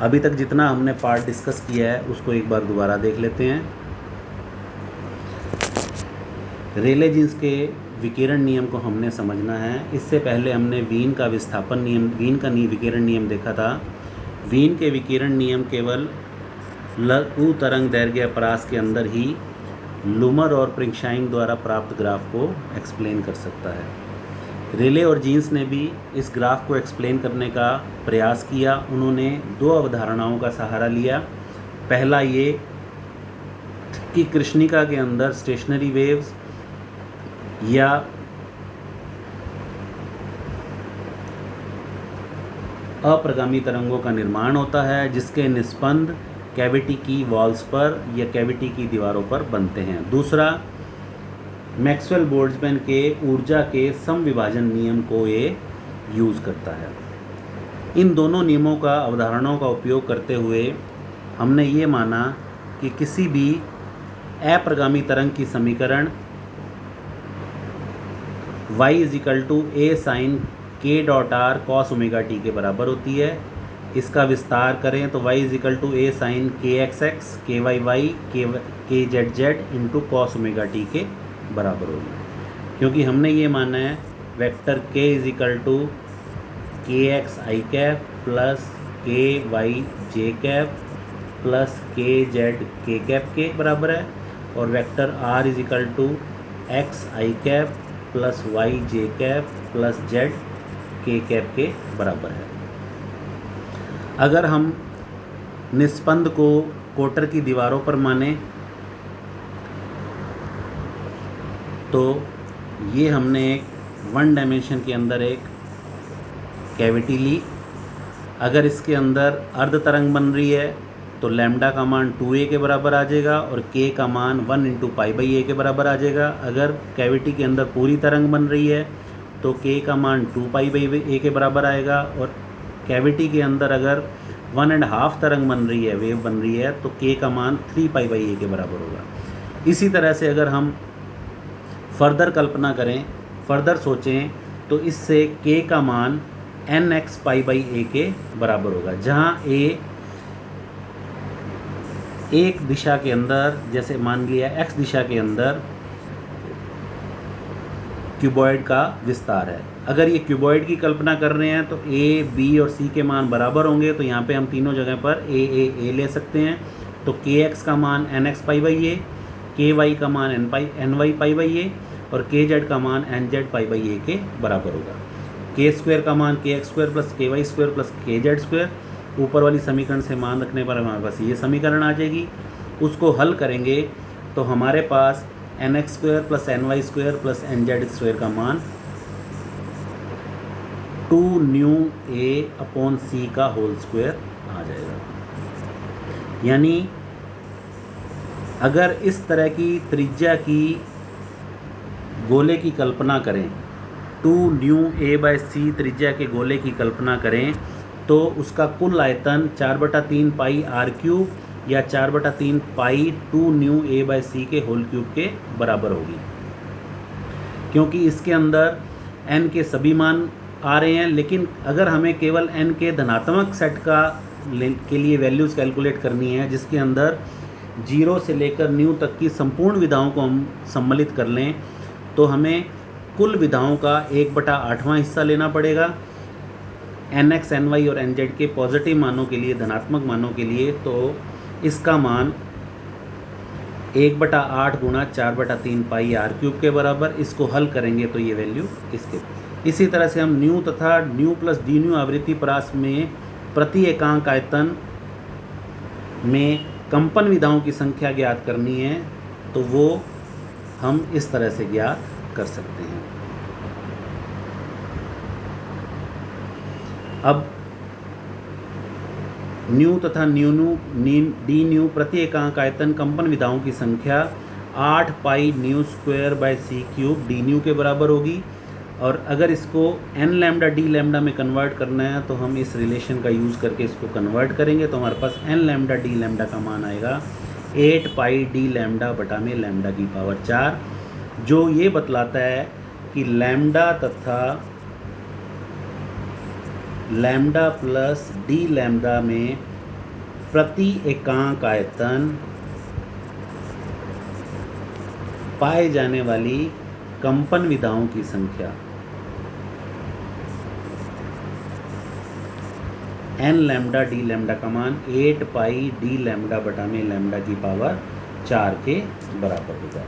अभी तक जितना हमने पार्ट डिस्कस किया है उसको एक बार दोबारा देख लेते हैं। रेले जीन्स के विकिरण नियम को हमने समझना है। इससे पहले हमने वीन का विस्थापन नियम, वीन का विकिरण नियम देखा था। वीन के विकिरण नियम केवल लघु तरंग दैर्घ्य परास के अंदर ही लूमर और प्रिंगशाइन द्वारा प्राप्त ग्राफ को एक्सप्लेन कर सकता है। रेले और जीन्स ने भी इस ग्राफ को एक्सप्लेन करने का प्रयास किया। उन्होंने दो अवधारणाओं का सहारा लिया। पहला ये कि कृष्णिका के अंदर स्टेशनरी वेव्स या अप्रगामी तरंगों का निर्माण होता है, जिसके निस्पंद कैविटी की वॉल्स पर या कैविटी की दीवारों पर बनते हैं। दूसरा, मैक्सवेल बोल्ट्जमैन के ऊर्जा के समविभाजन नियम को ये यूज़ करता है। इन दोनों नियमों का, अवधारणाओं का उपयोग करते हुए हमने ये माना कि किसी भी अप्रगामी तरंग की समीकरण y = a sin k dot are cos omega T के बराबर होती है। इसका विस्तार करें तो y = a sin kxx ky kzz into cos omega T के बराबर होगी, क्योंकि हमने ये माना है vector k = kx i cap plus ky j cap plus kz k cap के बराबर है, और vector r = x i cap plus y j cap plus z k cap के बराबर है। अगर हम निस्पंद को कोटर की दीवारों पर माने तो ये हमने एक वन डायमेंशन के अंदर एक कैविटी ली। अगर इसके अंदर अर्ध तरंग बन रही है तो लैम्डा का मान 2a के बराबर आ जाएगा और k का मान 1 × π/a के बराबर आ जाएगा। अगर कैविटी के अंदर पूरी तरंग बन रही है तो k का मान 2π/a के बराबर आएगा, और कैविटी के अंदर अगर 1½ तरंग बन रही है, वेव बन रही है, तो k का मान 3π/a के बराबर होगा। इसी तरह से अगर हम फर्दर कल्पना करें, फर्दर सोचें, तो इससे k का मान nx π/a के बराबर होगा, जहाँ a एक दिशा के अंदर, जैसे मान लिया x दिशा के अंदर क्यूबॉइड का विस्तार है। अगर ये क्यूबॉइड की कल्पना कर रहे हैं तो a, b और c के मान बराबर होंगे, तो यहाँ पे हम तीनों जगह पर a ले सकते हैं। तो kx का मान nx π/a, ky का मान ny π/a और kz का मान nz π/a के बराबर होगा। k² का मान kx² plus ky² plus kz²। ऊपर वाली समीकरण से मान रखने पर हमारे पास ये समीकरण आ जाएगी। उसको हल करेंगे तो हमारे पास nx² plus ny² plus nz² का मान 2μa/c का होल स्क्वायर आ जाएगा। यानी अगर इस तरह की त्रिज्या की गोले की कल्पना करें, 2μa/c त्रिज्या के गोले की कल्पना करें, तो उसका कुल आयतन 4/3 πr³ या 4/3 पाई 2μa/c के होल क्यूब के बराबर होगी, क्योंकि इसके अंदर n के सभी मान आ रहे हैं। लेकिन अगर हमें केवल n के धनात्मक सेट के लिए वैल्यूज़ कैलकुलेट करनी है, जिसके अंदर 0 से लेकर न्यू तक की संपूर्ण विधाओं को हम सम्मिलित कर लें, तो हमें कुल विधाओं का 1/8वां हिस्सा लेना पड़ेगा nx, ny और nz के पॉजिटिव मानों के लिए, धनात्मक मानों के लिए। तो इसका मान 1/8 गुणा 4/3 पाई r³ के बराबर। इसको हल करेंगे तो ये वैल्यू इसके। इसी तरह से हम न्यू तथा न्यू प्लस डी न्यू आवृत्ति परास में प्रति एकांक आयतन में कंपन विधाओं की संख्या ज्ञात करनी है, तो वो हम इस तरह से ज्ञात कर सकते हैं। अब न्यू तथा डी न्यू प्रति एकांक आयतन कंपन विधाओं की संख्या 8π/c³ डी न्यू के बराबर होगी। और अगर इसको n लैम्डा डी लैम्डा में कन्वर्ट करना है तो हम इस रिलेशन का यूज़ करके इसको कन्वर्ट करेंगे, तो हमारे पास n लैम्डा डी लैम्डा का मान आएगा 8π/d λ/4, जो ये बतलाता है कि लैम्डा तथा लैम्डा प्लस डी लैम्डा में प्रति एकांक आयतन पाए जाने वाली कंपन विधाओं की संख्या n लैम्डा डी लैम्डा का मान 8 पाई डी लैम्डा बटा में लैम्डा की पावर 4 के बराबर होगा।